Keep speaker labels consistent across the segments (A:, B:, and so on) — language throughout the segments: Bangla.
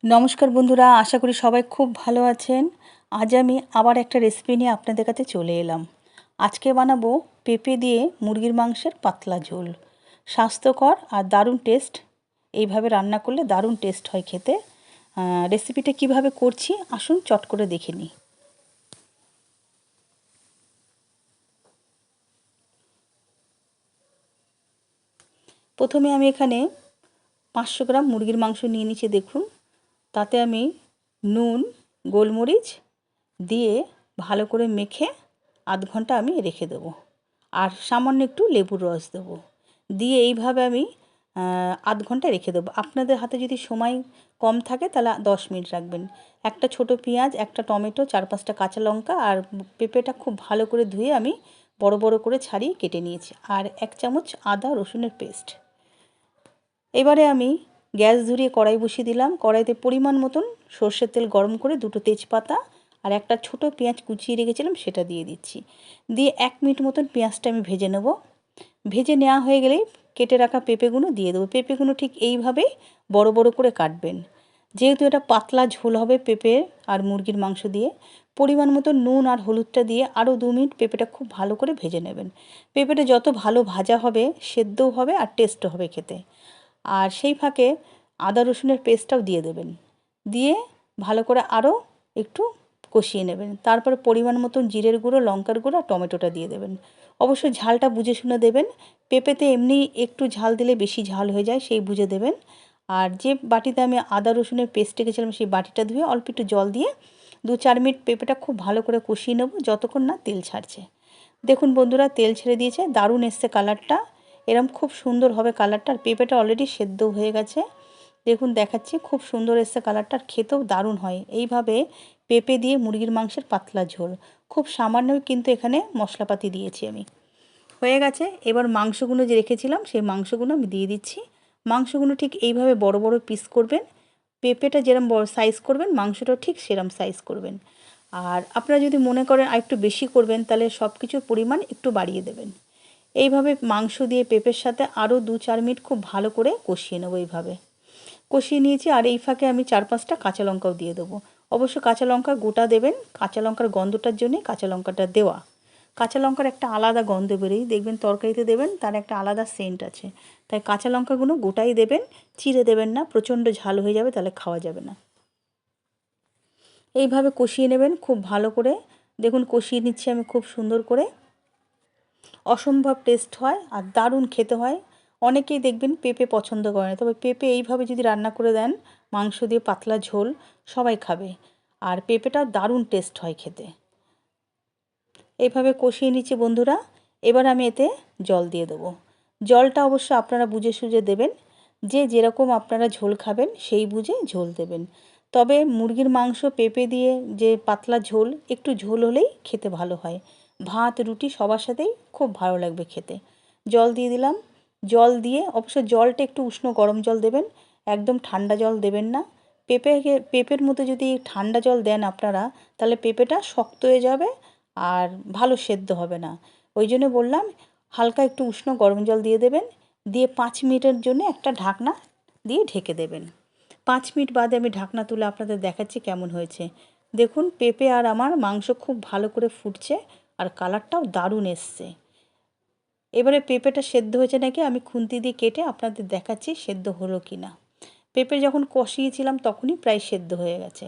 A: নমস্কার বন্ধুরা, আশা করি সবাই খুব ভালো আছেন। আজ আমি আবার একটা রেসিপি নিয়ে আপনাদের কাছে চলে এলাম। আজকে বানাবো পেঁপে দিয়ে মুরগির মাংসের পাতলা ঝোল। স্বাস্থ্যকর আর দারুণ টেস্ট। এইভাবে রান্না করলে দারুণ টেস্ট হয় খেতে। রেসিপিটা কিভাবে করছি আসুন চট করে দেখে নিই। প্রথমে আমি এখানে 500 গ্রাম মুরগির মাংস নিয়ে নিচ্ছি। দেখুন, তাতে আমি নুন, গোলমরিচ দিয়ে ভালো করে মেখে আধ ঘন্টা আমি রেখে দেবো। আর সামান্য একটু লেবুর রস দেবো। দিয়ে এইভাবে আমি আধ ঘন্টা রেখে দেবো। আপনাদের হাতে যদি সময় কম থাকে তাহলে 10 মিনিট রাখবেন। একটা ছোট পেঁয়াজ, একটা টমেটো, 4-5টা কাঁচা লঙ্কা আর পেঁপেটা খুব ভালো করে ধুয়ে আমি বড় বড় করে ছাড়িয়ে কেটে নিয়েছি। আর 1 চামচ আদা রসুনের পেস্ট। এবারে আমি গ্যাস ধরিয়ে কড়াই বসিয়ে দিলাম। কড়াইতে পরিমাণ মতন সর্ষের তেল গরম করে 2টো তেজপাতা আর একটা ছোট পেঁয়াজ কুচিয়ে রেখেছিলাম সেটা দিয়ে দিচ্ছি। দিয়ে 1 মিনিট মতন পেঁয়াজটা আমি ভেজে নেব। ভেজে নেওয়া হয়ে গেলেই কেটে রাখা পেঁপেগুলো দিয়ে দেবো। পেঁপেগুলো ঠিক এইভাবেই বড় বড় করে কাটবেন। যেহেতু এটা পাতলা ঝোল হবে পেঁপে আর মুরগির মাংস দিয়ে, পরিমাণ মতো নুন আর হলুদটা দিয়ে আরও 2 মিনিট পেঁপেটা খুব ভালো করে ভেজে নেবেন। পেঁপেটা যত ভালো ভাজা হবে সেদ্ধও হবে আর টেস্টও হবে খেতে। আর সেই ফাঁকে আদা রসুনের পেস্টটাও দিয়ে দেবেন। দিয়ে ভালো করে আরও একটু কষিয়ে নেবেন। তারপরে পরিমাণ মতন জিরের গুঁড়ো, লঙ্কার গুঁড়ো আর টমেটোটা দিয়ে দেবেন। অবশ্যই ঝালটা বুঝে শুনে দেবেন। পেঁপেতে এমনি একটু ঝাল দিলে বেশি ঝাল হয়ে যায়, সেই বুঝে দেবেন। আর যে বাটিতে আমি আদা রসুনের পেস্ট রেখেছিলাম সেই বাটিটা ধুয়ে অল্প একটু জল দিয়ে 2-4 মিনিট পেঁপেটা খুব ভালো করে কষিয়ে নেব যতক্ষণ না তেল ছাড়ছে। দেখুন বন্ধুরা, তেল ছেড়ে দিয়েছে, দারুণ এসছে কালারটা। এরম খুব সুন্দর হবে কালারটা। আর পেঁপেটা অলরেডি সেদ্ধ হয়ে গেছে। দেখুন দেখাচ্ছি, খুব সুন্দর এসছে কালারটা আর খেতেও দারুণ হয়। এইভাবে পেঁপে দিয়ে মুরগির মাংসের পাতলা ঝোল। খুব সামান্যই কিন্তু এখানে মশলাপাতি দিয়েছি আমি। হয়ে গেছে। এবার মাংসগুলো যে রেখেছিলাম সেই মাংসগুলো আমি দিয়ে দিচ্ছি। মাংসগুলো ঠিক এইভাবে বড় বড় পিস করবেন। পেঁপেটা যেরম বড় সাইজ করবেন মাংসটাও ঠিক সেরম সাইজ করবেন। আর আপনারা যদি মনে করেন আর একটু বেশি করবেন তাহলে সব কিছুর পরিমাণ একটু বাড়িয়ে দেবেন। এইভাবে মাংস দিয়ে পেঁপের সাথে আরও 2-4 মিনিট খুব ভালো করে কষিয়ে নেবো। এইভাবে কষিয়ে নিয়েছি। আর এই ফাঁকে আমি 4-5টা কাঁচা লঙ্কাও দিয়ে দেবো। অবশ্য কাঁচা লঙ্কা গোটা দেবেন, কাঁচা লঙ্কার গন্ধটার জন্যে কাঁচা লঙ্কাটা দেওয়া। কাঁচা লঙ্কার একটা আলাদা গন্ধ বেরোয়, দেখবেন তরকারিতে দেবেন তার একটা আলাদা সেন্ট আছে। তাই কাঁচা লঙ্কাগুলো গোটাই দেবেন, চিড়ে দেবেন না, প্রচণ্ড ঝাল হয়ে যাবে, তাহলে খাওয়া যাবে না। এইভাবে কষিয়ে নেবেন খুব ভালো করে। দেখুন কষিয়ে নিচ্ছি আমি খুব সুন্দর করে। অসম্ভব টেস্ট হয় আর দারুণ খেতে হয়। অনেকেই দেখবেন পেঁপে পছন্দ করে না, তবে পেঁপে এইভাবে যদি রান্না করে দেন মাংস দিয়ে পাতলা ঝোল, সবাই খাবে। আর পেঁপেটাও দারুণ টেস্ট হয় খেতে। এইভাবে কষিয়ে নিচ্ছি বন্ধুরা। এবার আমি এতে জল দিয়ে দেবো। জলটা অবশ্য আপনারা বুঝে সুঝে দেবেন। যে যেরকম আপনারা ঝোল খাবেন সেই বুঝে ঝোল দেবেন। তবে মুরগির মাংস পেঁপে দিয়ে যে পাতলা ঝোল, একটু ঝোল হলেই খেতে ভালো হয়। ভাত রুটি সবার সাথেই খুব ভালো লাগবে খেতে। জল দিয়ে দিলাম। জল দিয়ে অবশ্য জলটা একটু উষ্ণ গরম জল দেবেন, একদম ঠান্ডা জল দেবেন না। পেঁপের মধ্যে যদি ঠান্ডা জল দেন আপনারা তাহলে পেঁপেটা শক্ত হয়ে যাবে আর ভালো সেদ্ধ হবে না। ওই জন্য বললাম হালকা একটু উষ্ণ গরম জল দিয়ে দেবেন। দিয়ে 5 মিনিটের জন্য একটা ঢাকনা দিয়ে ঢেকে দেবেন। 5 মিনিট বাদে আমি ঢাকনা তুলে আপনাদের দেখাচ্ছি কেমন হয়েছে। দেখুন পেঁপে আর আমার মাংস খুব ভালো করে ফুটছে আর কালারটাও দারুণ এসছে। এবারে পেঁপেটা সেদ্ধ হয়েছে নাকি আমি খুন্তি দিয়ে কেটে আপনাদের দেখাচ্ছি সেদ্ধ হলো কি না। পেঁপে যখন কষিয়েছিলাম তখনই প্রায় সেদ্ধ হয়ে গেছে।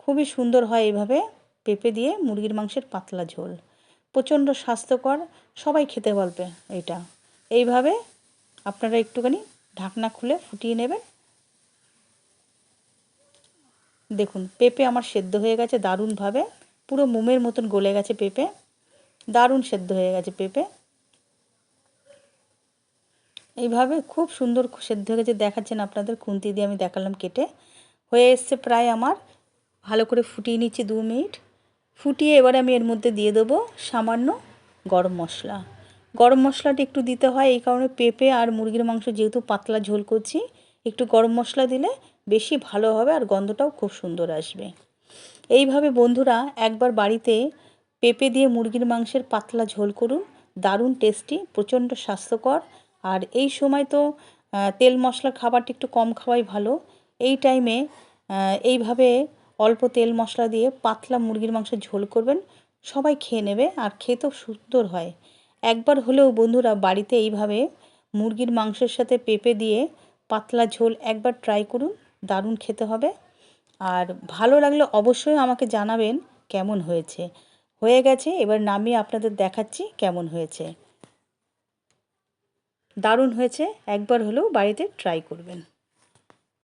A: খুবই সুন্দর হয় এইভাবে পেঁপে দিয়ে মুরগির মাংসের পাতলা ঝোল। প্রচণ্ড স্বাস্থ্যকর, সবাই খেতে বলবে এটা। এইভাবে আপনারা একটুখানি ঢাকনা খুলে ফুটিয়ে নেবেন। দেখুন পেঁপে আমার সেদ্ধ হয়ে গেছে দারুণভাবে, পুরো মোমের মতন গলে গেছে পেঁপে, দারুণ সেদ্ধ হয়ে গেছে পেঁপে। এইভাবে খুব সুন্দর সেদ্ধ হয়ে গেছে, দেখাচ্ছেন আপনাদের খুন্তি দিয়ে আমি দেখালাম কেটে। হয়ে এসছে প্রায় আমার। ভালো করে ফুটিয়ে নিচ্ছি 2 মিনিট। ফুটিয়ে এবারে আমি এর মধ্যে দিয়ে দেবো সামান্য গরম মশলা। গরম মশলাটা একটু দিতে হয় এই কারণে, পেঁপে আর মুরগির মাংস যেহেতু পাতলা ঝোল করছি, একটু গরম মশলা দিলে বেশি ভালো হবে আর গন্ধটাও খুব সুন্দর আসবে। এইভাবে বন্ধুরা একবার বাড়িতে পেঁপে দিয়ে মুরগির মাংসের পাতলা ঝোল করুন, দারুণ টেস্টি, প্রচণ্ড স্বাস্থ্যকর। আর এই সময় তো তেল মশলা খাবারটা একটু কম খাওয়াই ভালো। এই টাইমে এইভাবে অল্প তেল মশলা দিয়ে পাতলা মুরগির মাংসের ঝোল করবেন, সবাই খেয়ে নেবে আর খেতেও সুন্দর হয়। একবার হলেও বন্ধুরা বাড়িতে এইভাবে মুরগির মাংসের সাথে পেঁপে দিয়ে পাতলা ঝোল একবার ট্রাই করুন, দারুণ খেতে হবে। আর ভালো লাগলে অবশ্যই আমাকে জানাবেন কেমন হয়েছে। হয়ে গেছে, এবার নামিয়ে আপনাদের দেখাচ্ছি কেমন হয়েছে। দারুণ হয়েছে, একবার হলেও বাড়িতে ট্রাই করবেন।